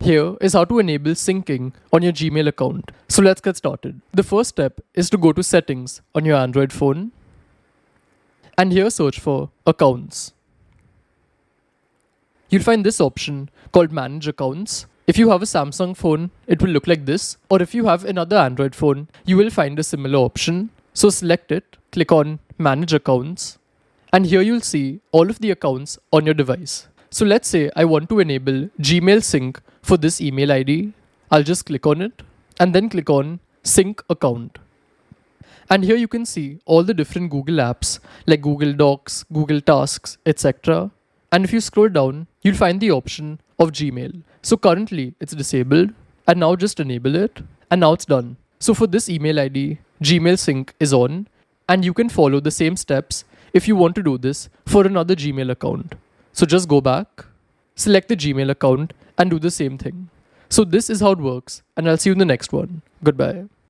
Here is how to enable syncing on your Gmail account. So let's get started. The first step is to go to settings on your Android phone and here search for accounts. You'll find this option called manage accounts. If you have a Samsung phone, it will look like this, or if you have another Android phone, you will find a similar option. So select it, click on manage accounts, and here you'll see all of the accounts on your device. So let's say I want to enable Gmail sync for this email ID. I'll just click on it and then click on sync account. And here you can see all the different Google apps like Google Docs, Google Tasks, etc. And if you scroll down, you'll find the option of Gmail. So currently it's disabled, and now just enable it, and now it's done. So for this email ID, Gmail sync is on, and you can follow the same steps if you want to do this for another Gmail account. So just go back, select the Gmail account, and do the same thing. So this is how it works, and I'll see you in the next one. Goodbye.